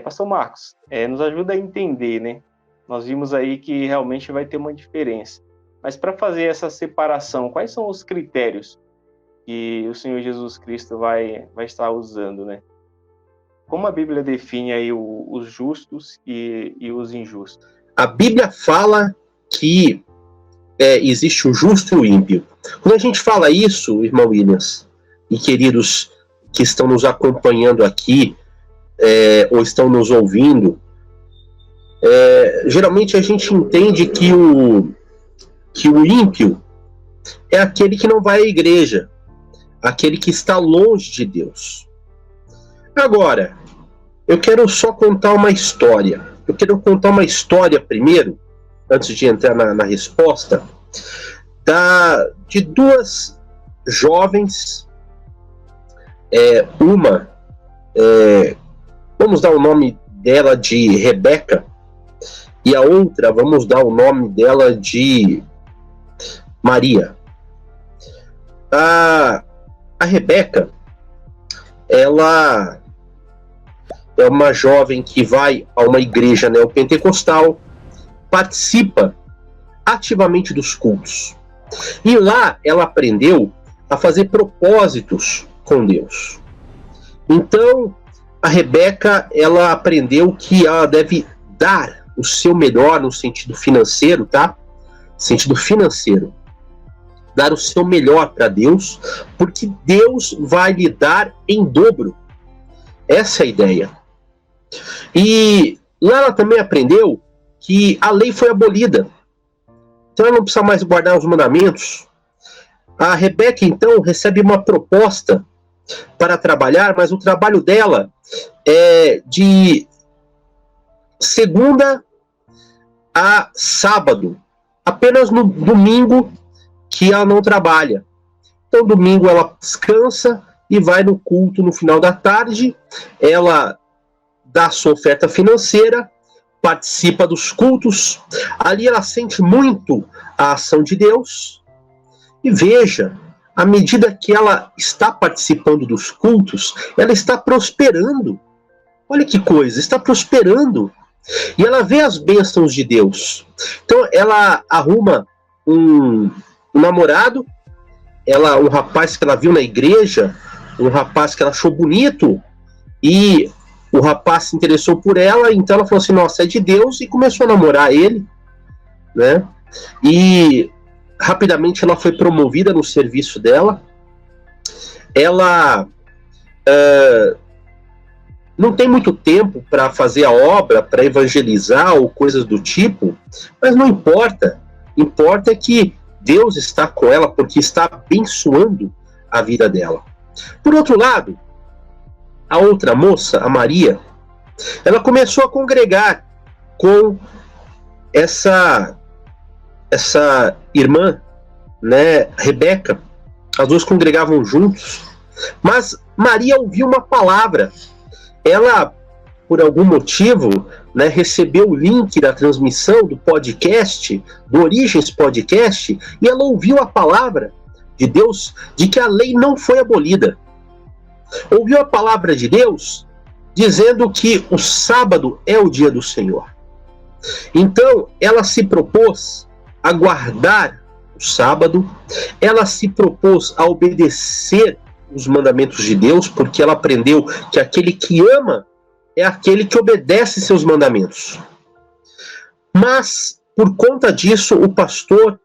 Pastor Marcos, nos ajuda a entender, né? Nós vimos aí que realmente vai ter uma diferença. Mas para fazer essa separação, quais são os critérios que o Senhor Jesus Cristo vai estar usando, né? Como a Bíblia define aí os justos e os injustos? A Bíblia fala que existe o justo e o ímpio. Quando a gente fala isso, irmão Williams, e queridos que estão nos acompanhando aqui, ou estão nos ouvindo, geralmente a gente entende que o ímpio é aquele que não vai à igreja, aquele que está longe de Deus. Agora, eu quero só contar uma história. Eu quero contar uma história primeiro, antes de entrar na resposta, de duas jovens, vamos dar o nome dela de Rebeca, e a outra, vamos dar o nome dela de Maria. A Rebeca, ela é uma jovem que vai a uma igreja neopentecostal, participa ativamente dos cultos. E lá ela aprendeu a fazer propósitos com Deus. Então, a Rebeca, ela aprendeu que ela deve dar o seu melhor no sentido financeiro, tá? Sentido financeiro. Dar o seu melhor para Deus, porque Deus vai lhe dar em dobro. Essa é a ideia. E lá ela também aprendeu que a lei foi abolida. Então ela não precisa mais guardar os mandamentos. A Rebeca, então, recebe uma proposta para trabalhar, mas o trabalho dela é de segunda a sábado. Apenas no domingo que ela não trabalha. Então, domingo ela descansa e vai no culto no final da tarde. Ela dá sua oferta financeira, participa dos cultos. Ali ela sente muito a ação de Deus. E veja, à medida que ela está participando dos cultos, ela está prosperando. Olha que coisa, está prosperando. E ela vê as bênçãos de Deus. Então ela arruma um namorado, um rapaz que ela viu na igreja, um rapaz que ela achou bonito, e o rapaz se interessou por ela, então ela falou assim, nossa, é de Deus, e começou a namorar ele, né? E rapidamente ela foi promovida no serviço dela. Ela não tem muito tempo para fazer a obra, para evangelizar ou coisas do tipo, mas não importa. Importa é que Deus está com ela porque está abençoando a vida dela. Por outro lado, a outra moça, a Maria, ela começou a congregar com essa irmã, né, Rebeca. As duas congregavam juntos, mas Maria ouviu uma palavra. Ela, por algum motivo, né, recebeu o link da transmissão do podcast, do Origens Podcast, e ela ouviu a palavra de Deus de que a lei não foi abolida. Ouviu a palavra de Deus dizendo que o sábado é o dia do Senhor. Então, ela se propôs a guardar o sábado, ela se propôs a obedecer os mandamentos de Deus, porque ela aprendeu que aquele que ama é aquele que obedece seus mandamentos. Mas, por conta disso, o pastor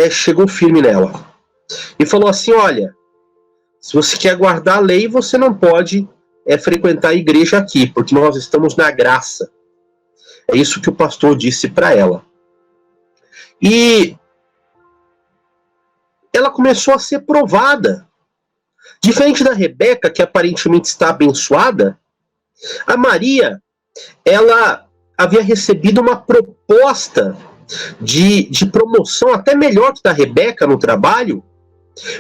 chegou firme nela e falou assim, olha, se você quer guardar a lei, você não pode frequentar a igreja aqui, porque nós estamos na graça. É isso que o pastor disse para ela. E ela começou a ser provada. Diferente da Rebeca, que aparentemente está abençoada, a Maria, ela havia recebido uma proposta de promoção até melhor que da Rebeca no trabalho,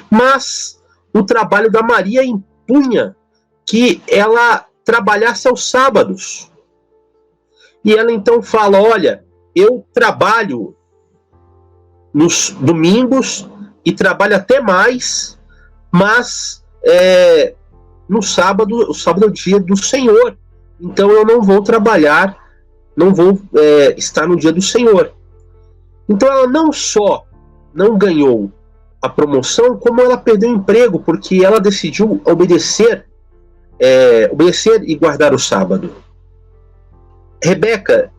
mas o trabalho da Maria impunha que ela trabalhasse aos sábados. E ela então fala, olha, eu trabalho nos domingos e trabalho até mais, mas no sábado, o sábado é o dia do Senhor. então eu não vou trabalhar, não vou estar no dia do Senhor. Então ela não só não ganhou a promoção, como ela perdeu o emprego, porque ela decidiu obedecer e guardar o sábado. Rebeca,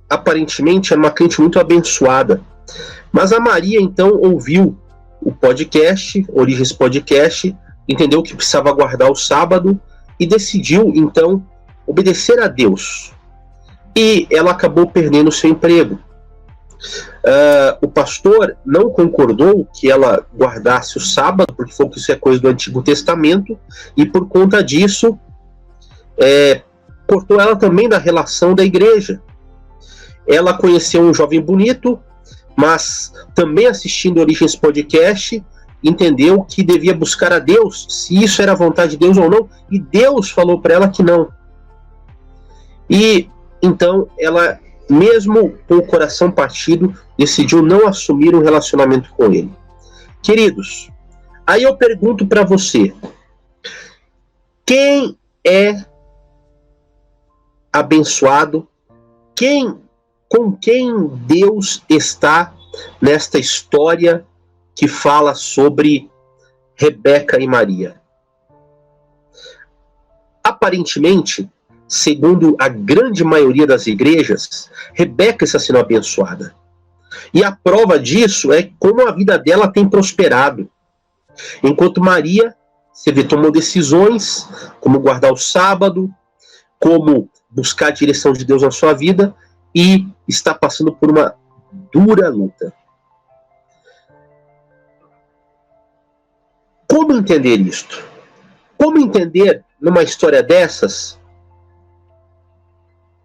aparentemente, era uma crente muito abençoada, mas a Maria, então, ouviu o podcast, Origens Podcast, entendeu que precisava guardar o sábado e decidiu, então, obedecer a Deus. E ela acabou perdendo seu emprego. O pastor não concordou que ela guardasse o sábado, porque falou que isso é coisa do Antigo Testamento, e por conta disso cortou ela também da relação da igreja. Ela conheceu um jovem bonito, mas também assistindo Origens Podcast, entendeu que devia buscar a Deus, se isso era a vontade de Deus ou não, e Deus falou para ela que não. E então ela, mesmo com o coração partido, decidiu não assumir um relacionamento com ele. Queridos, aí eu pergunto para você, quem é abençoado? Com quem Deus está nesta história que fala sobre Rebeca e Maria? Aparentemente, segundo a grande maioria das igrejas, Rebeca está sendo abençoada. E a prova disso é como a vida dela tem prosperado. Enquanto Maria, você vê, tomou decisões, como guardar o sábado, como buscar a direção de Deus na sua vida, e está passando por uma dura luta. Como entender isto? Como entender, numa história dessas,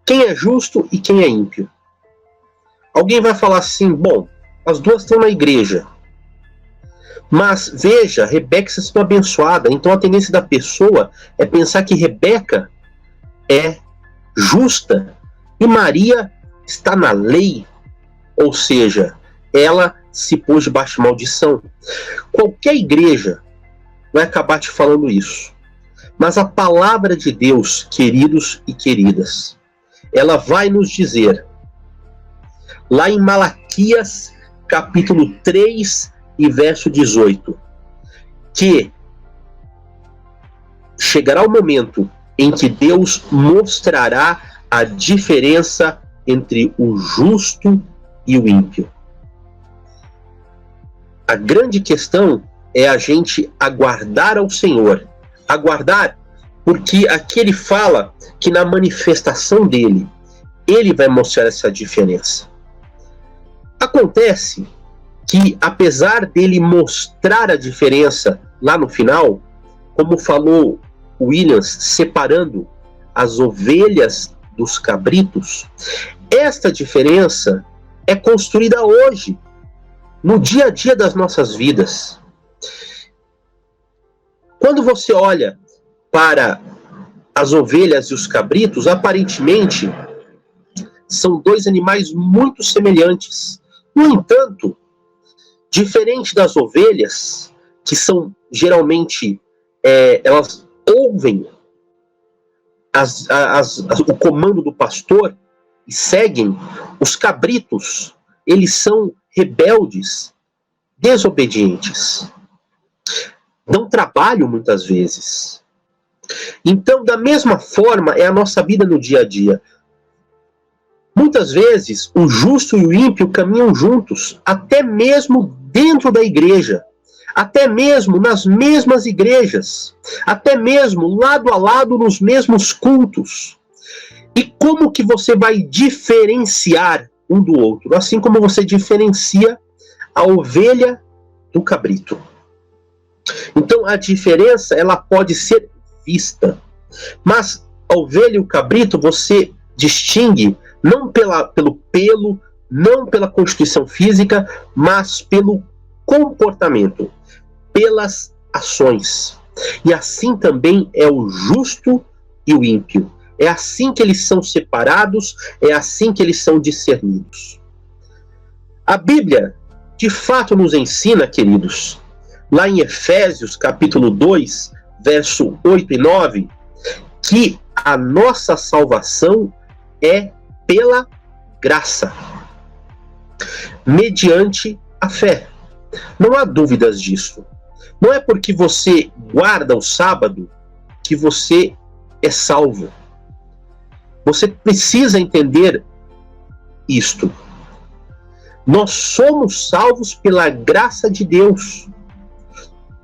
quem é justo e quem é ímpio? Alguém vai falar assim, bom, as duas estão na igreja. Mas, veja, Rebeca está sendo abençoada, então a tendência da pessoa é pensar que Rebeca é justa e Maria está na lei, ou seja, ela se pôs debaixo de maldição. Qualquer igreja vai acabar te falando isso. Mas a palavra de Deus, queridos e queridas, ela vai nos dizer, lá em Malaquias, capítulo 3 e verso 18, que chegará o momento em que Deus mostrará a diferença entre o justo e o ímpio. A grande questão é a gente aguardar ao Senhor. Aguardar, porque aqui ele fala que na manifestação dele, ele vai mostrar essa diferença. Acontece que, apesar dele mostrar a diferença lá no final, como falou Williams, separando as ovelhas dos cabritos, esta diferença é construída hoje, no dia a dia das nossas vidas. Quando você olha para as ovelhas e os cabritos, aparentemente são dois animais muito semelhantes. No entanto, diferente das ovelhas, que são geralmente, elas ouvem o comando do pastor e seguem, os cabritos, eles são rebeldes, desobedientes. Não trabalham muitas vezes. Então, da mesma forma, é a nossa vida no dia a dia. Muitas vezes, o justo e o ímpio caminham juntos, até mesmo dentro da igreja, até mesmo nas mesmas igrejas, até mesmo lado a lado nos mesmos cultos. E como que você vai diferenciar um do outro? Assim como você diferencia a ovelha do cabrito. Então, a diferença, ela pode ser vista. Mas a ovelha e o cabrito, você distingue não pelo pelo, não pela constituição física, mas pelo comportamento, pelas ações. E assim também é o justo e o ímpio. É assim que eles são separados, é assim que eles são discernidos. A Bíblia, de fato, nos ensina, queridos, lá em Efésios, capítulo 2, verso 8 e 9, que a nossa salvação é pela graça, mediante a fé. Não há dúvidas disso. Não é porque você guarda o sábado que você é salvo. Você precisa entender isto. Nós somos salvos pela graça de Deus.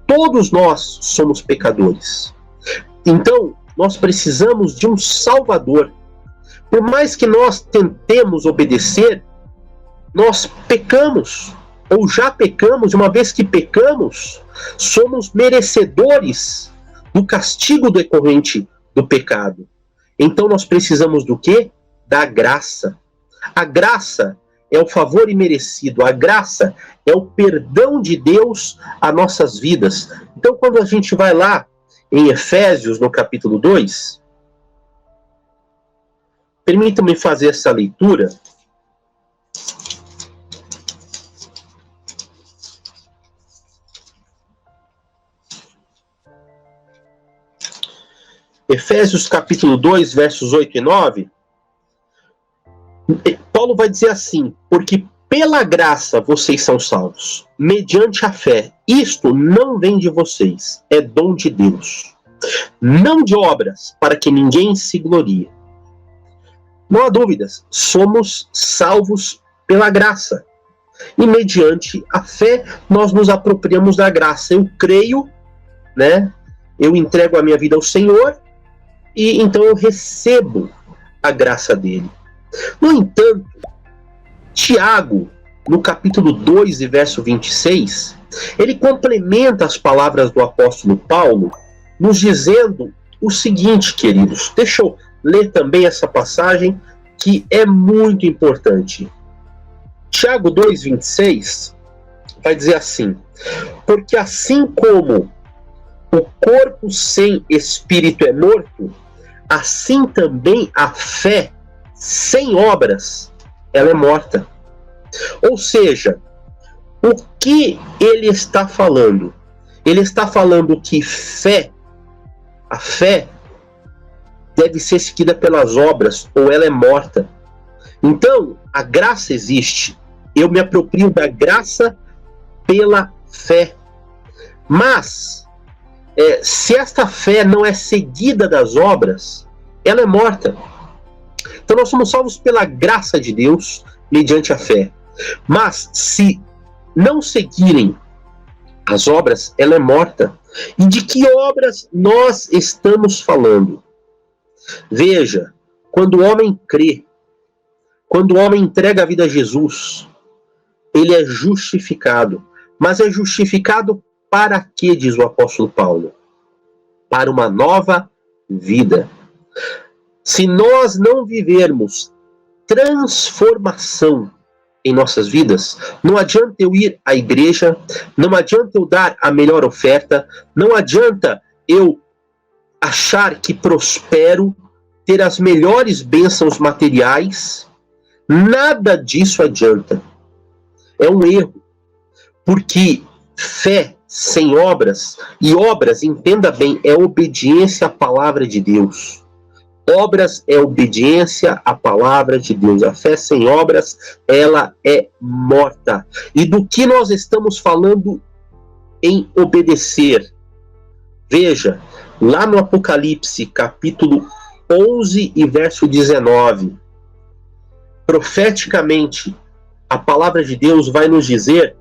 Todos nós somos pecadores. Então, nós precisamos de um Salvador. Por mais que nós tentemos obedecer, nós pecamos, ou já pecamos, e uma vez que pecamos, somos merecedores do castigo decorrente do pecado. Então nós precisamos do quê? Da graça. A graça é o favor imerecido, a graça é o perdão de Deus a nossas vidas. Então quando a gente vai lá em Efésios, no capítulo 2, permitam-me fazer essa leitura. Efésios capítulo 2, versos 8 e 9, Paulo vai dizer assim: porque pela graça vocês são salvos, mediante a fé. Isto não vem de vocês, é dom de Deus. Não de obras, para que ninguém se glorie. Não há dúvidas, somos salvos pela graça. E mediante a fé, nós nos apropriamos da graça. Eu creio, né? Eu entrego a minha vida ao Senhor, e então eu recebo a graça dele. No entanto, Tiago, no capítulo 2 e verso 26, ele complementa as palavras do apóstolo Paulo, nos dizendo o seguinte, queridos. Deixa eu ler também essa passagem, que é muito importante. Tiago 2, 26 vai dizer assim: porque assim como o corpo sem espírito é morto, assim também a fé sem obras, ela é morta. Ou seja, o que ele está falando? Ele está falando que a fé deve ser seguida pelas obras, ou ela é morta. Então, a graça existe. Eu me aproprio da graça pela fé. Mas, se esta fé não é seguida das obras, ela é morta. Então nós somos salvos pela graça de Deus, mediante a fé. Mas se não seguirem as obras, ela é morta. E de que obras nós estamos falando? Veja, quando o homem crê, quando o homem entrega a vida a Jesus, ele é justificado. Mas é justificado para quê, diz o apóstolo Paulo? Para uma nova vida. Se nós não vivermos transformação em nossas vidas, não adianta eu ir à igreja, não adianta eu dar a melhor oferta, não adianta eu achar que prospero, ter as melhores bênçãos materiais, nada disso adianta. É um erro, porque fé sem obras, e obras, entenda bem, é obediência à palavra de Deus. Obras é obediência à palavra de Deus. A fé sem obras, ela é morta. E do que nós estamos falando em obedecer? Veja, lá no Apocalipse, capítulo 11 e verso 19, profeticamente, a palavra de Deus vai nos dizer: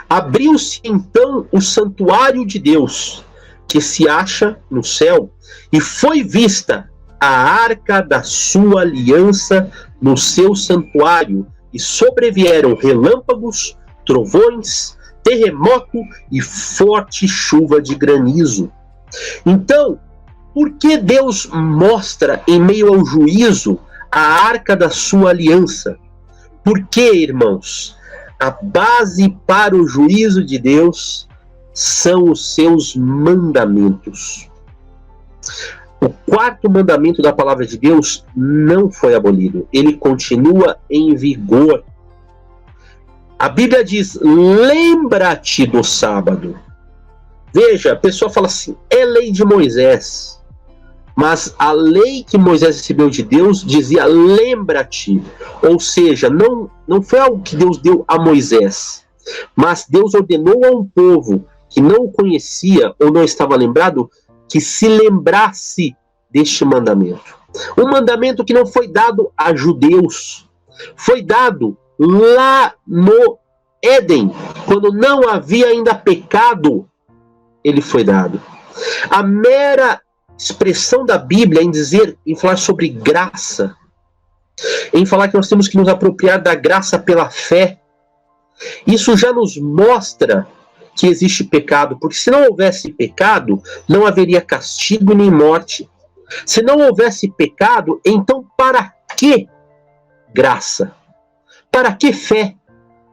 abriu-se então o santuário de Deus, que se acha no céu, e foi vista a arca da sua aliança no seu santuário, e sobrevieram relâmpagos, trovões, terremoto e forte chuva de granizo. Então, por que Deus mostra em meio ao juízo a arca da sua aliança? Porque, irmãos, a base para o juízo de Deus são os seus mandamentos. O quarto mandamento da palavra de Deus não foi abolido. Ele continua em vigor. A Bíblia diz: lembra-te do sábado. Veja, a pessoa fala assim: é lei de Moisés. Mas a lei que Moisés recebeu de Deus dizia: lembra-te. Ou seja, não foi algo que Deus deu a Moisés, mas Deus ordenou a um povo que não o conhecia ou não estava lembrado que se lembrasse deste mandamento. Um mandamento que não foi dado a judeus, foi dado lá no Éden, quando não havia ainda pecado, ele foi dado. A mera expressão da Bíblia em falar sobre graça, em falar que nós temos que nos apropriar da graça pela fé, isso já nos mostra que existe pecado, porque se não houvesse pecado, não haveria castigo nem morte. Se não houvesse pecado, então para que graça? Para que fé?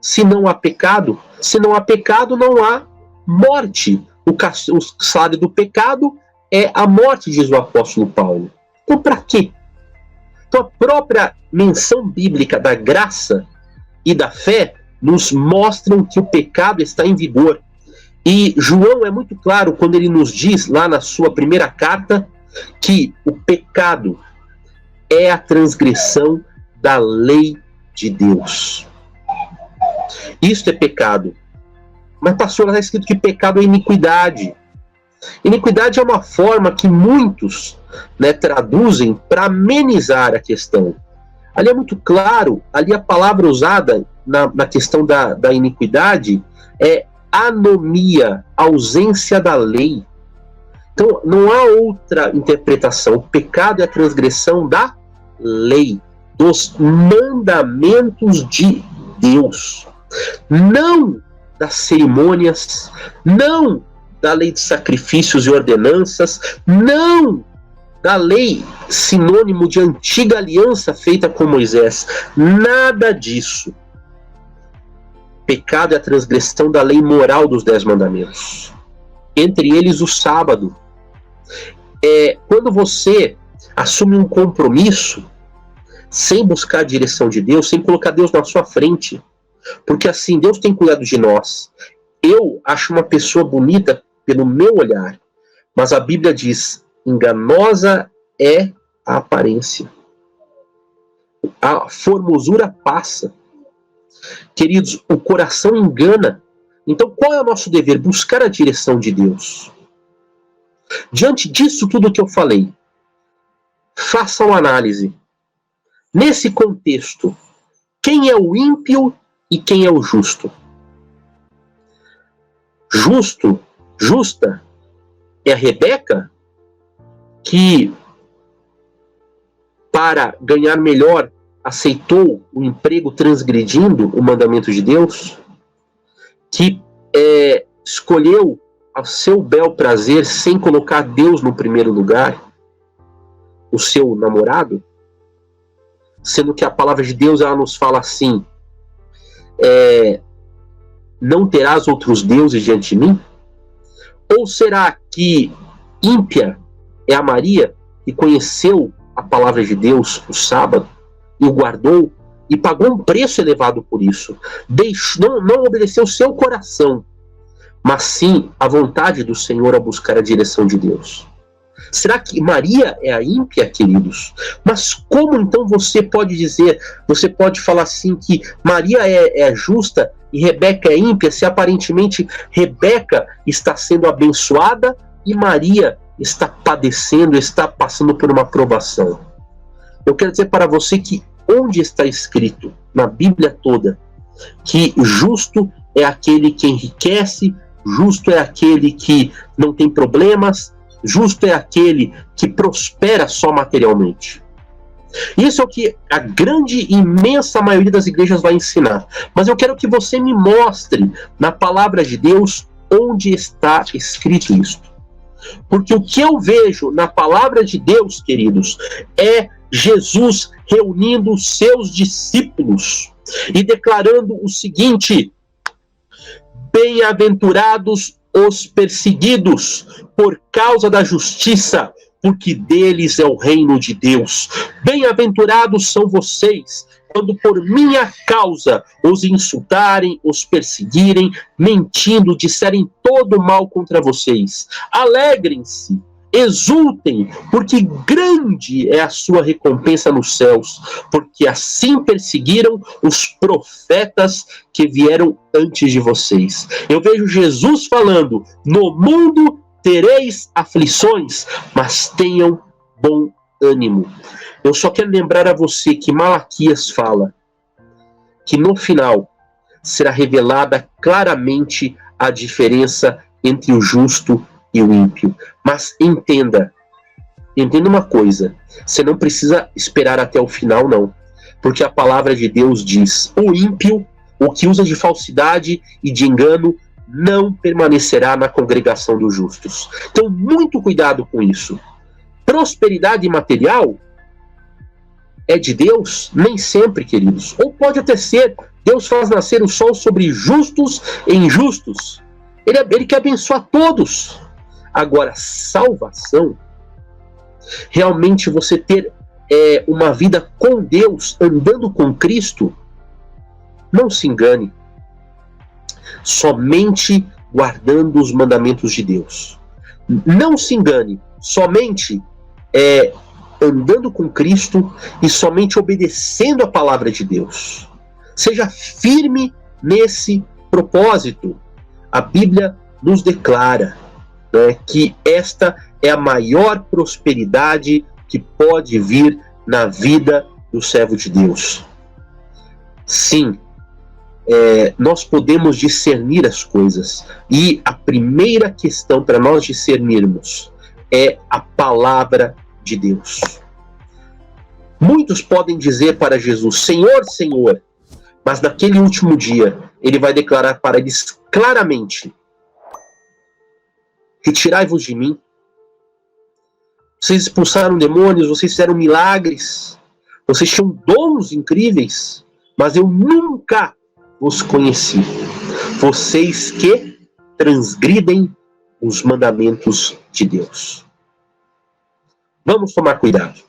Se não há pecado? Se não há pecado, não há morte. O salário do pecado é a morte, diz o apóstolo Paulo. Então, para quê? Então, a própria menção bíblica da graça e da fé nos mostram que o pecado está em vigor. E João é muito claro quando ele nos diz, lá na sua primeira carta, que o pecado é a transgressão da lei de Deus. Isto é pecado. Mas, pastor, está escrito que pecado é iniquidade. Iniquidade é uma forma que muitos, traduzem para amenizar a questão. Ali é muito claro, ali a palavra usada na questão da iniquidade é anomia, ausência da lei. Então, não há outra interpretação. O pecado é a transgressão da lei, dos mandamentos de Deus. Não das cerimônias, não da lei de sacrifícios e ordenanças, não da lei sinônimo de antiga aliança feita com Moisés. Nada disso. Pecado é a transgressão da lei moral dos 10 mandamentos. Entre eles o sábado. Quando você assume um compromisso sem buscar a direção de Deus, sem colocar Deus na sua frente, porque assim Deus tem cuidado de nós. Eu acho uma pessoa bonita pelo meu olhar, mas a Bíblia diz: enganosa é a aparência, a formosura passa. Queridos, o coração engana. Então qual é o nosso dever? Buscar a direção de Deus. Diante disso tudo que eu falei, faça uma análise. Nesse contexto, quem é o ímpio e quem é o justo? Justa é a Rebeca, que para ganhar melhor aceitou o emprego transgredindo o mandamento de Deus, que escolheu ao seu bel prazer sem colocar Deus no primeiro lugar, o seu namorado, sendo que a palavra de Deus ela nos fala assim: não terás outros deuses diante de mim? Ou será que ímpia é a Maria, que conheceu a palavra de Deus no sábado e o guardou e pagou um preço elevado por isso? Não obedeceu o seu coração, mas sim a vontade do Senhor a buscar a direção de Deus. Será que Maria é a ímpia, queridos? Mas como então você pode falar assim que Maria é justa e Rebeca é ímpia, se aparentemente Rebeca está sendo abençoada e Maria está padecendo, está passando por uma provação? Eu quero dizer para você que onde está escrito na Bíblia toda que justo é aquele que enriquece, justo é aquele que não tem problemas, justo é aquele que prospera só materialmente. Isso é o que a grande, imensa maioria das igrejas vai ensinar. Mas eu quero que você me mostre na palavra de Deus onde está escrito isso. Porque o que eu vejo na palavra de Deus, queridos, é Jesus reunindo os seus discípulos e declarando o seguinte: bem-aventurados os perseguidos por causa da justiça, porque deles é o reino de Deus. Bem-aventurados são vocês quando por minha causa os insultarem, os perseguirem, mentindo, disserem todo mal contra vocês. Alegrem-se, exultem, porque grande é a sua recompensa nos céus, porque assim perseguiram os profetas que vieram antes de vocês. Eu vejo Jesus falando: no mundo tereis aflições, mas tenham bom ânimo. Eu só quero lembrar a você que Malaquias fala que no final será revelada claramente a diferença entre o justo e o ímpio. Mas entenda uma coisa, você não precisa esperar até o final, não. Porque a palavra de Deus diz: o ímpio, o que usa de falsidade e de engano, não permanecerá na congregação dos justos. Então, muito cuidado com isso. Prosperidade material é de Deus? Nem sempre, queridos. Ou pode até ser. Deus faz nascer o sol sobre justos e injustos. Ele quer abençoar todos. Agora, salvação, realmente você ter uma vida com Deus, andando com Cristo, não se engane. Somente guardando os mandamentos de Deus. Não se engane. Somente andando com Cristo e somente obedecendo a palavra de Deus. Seja firme nesse propósito. A Bíblia nos declara, né, que esta é a maior prosperidade que pode vir na vida do servo de Deus. Sim, nós podemos discernir as coisas. E a primeira questão para nós discernirmos é a palavra de Deus. Muitos podem dizer para Jesus: Senhor, Senhor, mas naquele último dia ele vai declarar para eles claramente: retirai-vos de mim. Vocês expulsaram demônios, vocês fizeram milagres, vocês tinham dons incríveis, mas eu nunca os conheci. Vocês que transgridem os mandamentos de Deus. Vamos tomar cuidado.